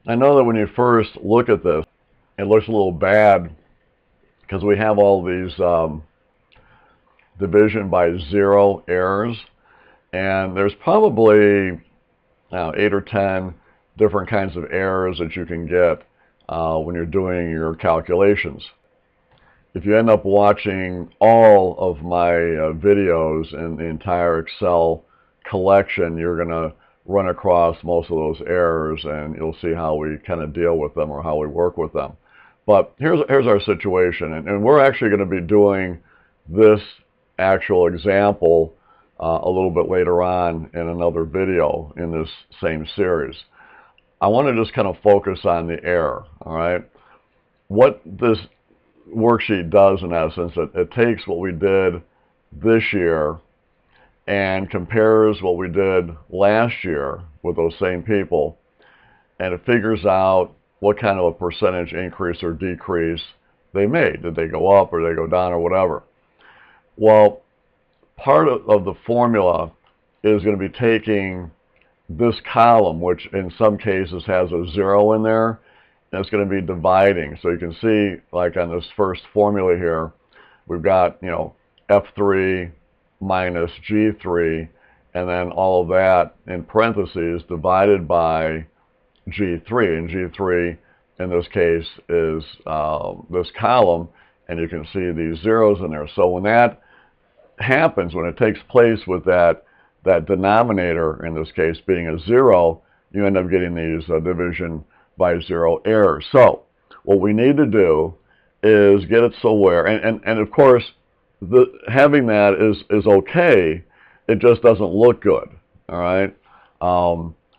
I know that when you first look at this, it looks a little bad because we have all these division by zero errors, and there's probably 8 or 10 different kinds of errors that you can get when you're doing your calculations. If you end up watching all of my videos in the entire Excel collection, you're going to run across most of those errors, and you'll see how we kind of deal with them or how we work with them. But here's our situation, and we're actually going to be doing this actual example a little bit later on in another video in this same series. I want to just kind of focus on the error, all right? What this worksheet does, in essence, it takes what we did this year and compares what we did last year with those same people, and it figures out what kind of a percentage increase or decrease they made. Did they go up or did they go down or whatever? Well, part of the formula is going to be taking this column, which in some cases has a 0 in there, and it's going to be dividing. So you can see, like on this first formula here, we've got, F3 minus G3, and then all of that in parentheses divided by G3, and G3 in this case is this column, and you can see these zeros in there. So when that happens, when it takes place with that denominator, in this case being a 0, you end up getting these division by 0 errors. So what we need to do is get it so where, and of course, having that is okay, it just doesn't look good, all right?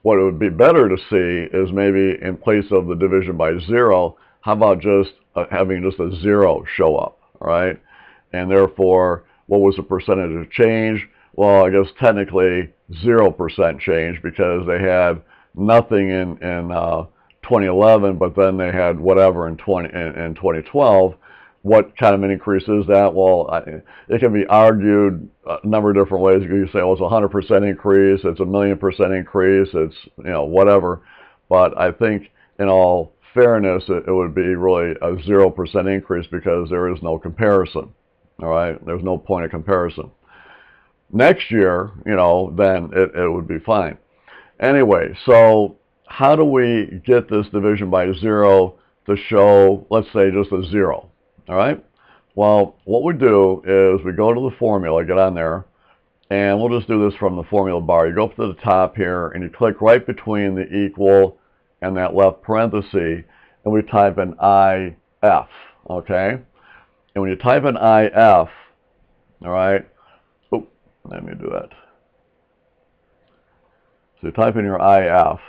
What it would be better to see is maybe in place of the division by 0, how about just having just a 0 show up, all right? And therefore, what was the percentage of change? Well, I guess technically 0% change, because they had nothing in 2011, but then they had whatever in 2012. What kind of an increase is that? Well, it can be argued a number of different ways. You can say, well, it's a 100% increase, it's a 1,000,000% increase, it's whatever. But I think in all fairness, it would be really a 0% increase, because there is no comparison. All right, there's no point of comparison. Next year, then it would be fine. Anyway, so how do we get this division by 0 to show, let's say, just a 0? All right? Well, what we do is we go to the formula, get on there, and we'll just do this from the formula bar. You go up to the top here, and you click right between the equal and that left parenthesis, and we type in IF, okay? And when you type in IF, all right, let me do that. So you type in your IF,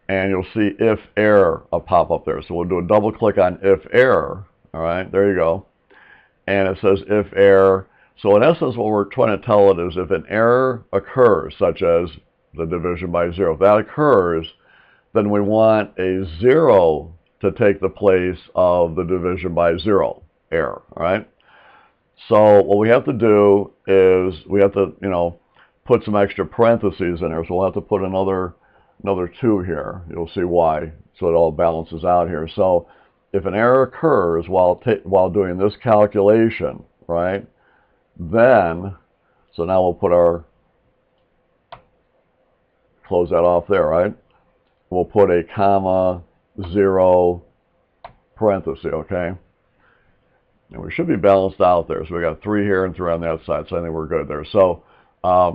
and you'll see if error pop up there. So we'll do a double click on if error. All right, there you go. And it says if error. So in essence, what we're trying to tell it is if an error occurs, such as the division by 0, if that occurs, then we want a 0 to take the place of the division by 0 error. All right. So what we have to do is we have to, put some extra parentheses in there. So we'll have to put another 2 here. You'll see why. So it all balances out here. So if an error occurs while doing this calculation, right, then, so now we'll put close that off there, right? We'll put a comma 0 parenthesis, okay? And we should be balanced out there. So we got 3 here and 3 on that side. So I think we're good there. So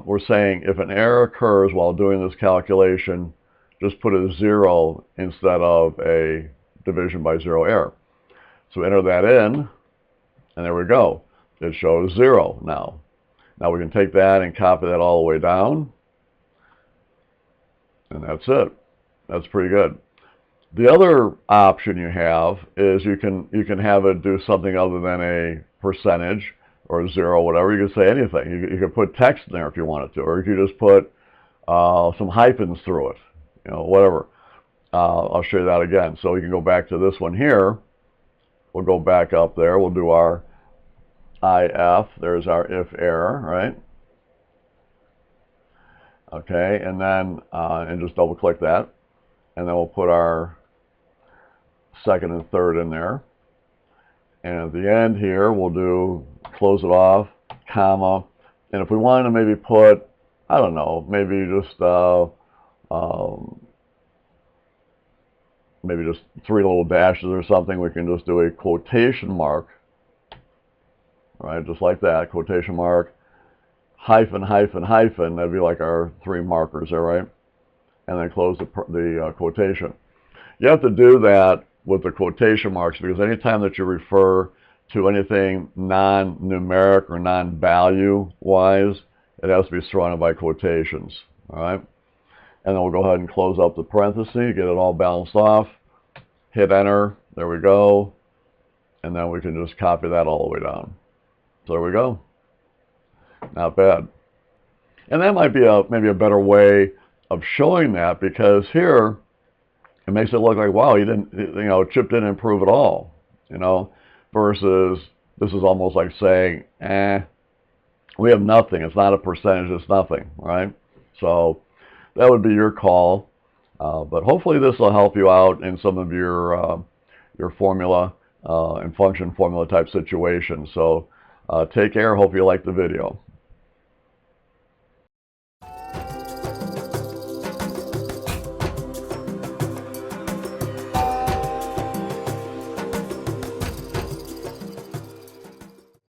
we're saying if an error occurs while doing this calculation, just put a 0 instead of a division by 0 error. So enter that in, and there we go. It shows 0 now. Now we can take that and copy that all the way down, and that's it. That's pretty good. The other option you have is you can have it do something other than a percentage or 0, whatever. You can say anything. You can put text in there if you wanted to, or you could just put some hyphens through it, whatever. I'll show you that again. So you can go back to this one here. We'll go back up there. We'll do our IF. There's our if error, right? Okay, and then and just double click that, and then we'll put our second and third in there. And at the end here, we'll do close it off, comma, and if we wanted to maybe put, I don't know, maybe just three little dashes or something, we can just do a quotation mark, right, just like that, quotation mark, hyphen, hyphen, hyphen, that'd be like our three markers there, right? And then close the quotation. You have to do that with the quotation marks because anytime that you refer to anything non-numeric or non-value wise, it has to be surrounded by quotations, all right? And then we'll go ahead and close up the parenthesis, get it all balanced off, hit enter, there we go, and then we can just copy that all the way down. So there we go. Not bad. And that might be maybe a better way of showing that, because here it makes it look like, wow, you didn't, Chip didn't improve at all, versus this is almost like saying, we have nothing. It's not a percentage, it's nothing, right? So that would be your call. But hopefully this will help you out in some of your formula and function formula type situations. So take care. Hope you like the video.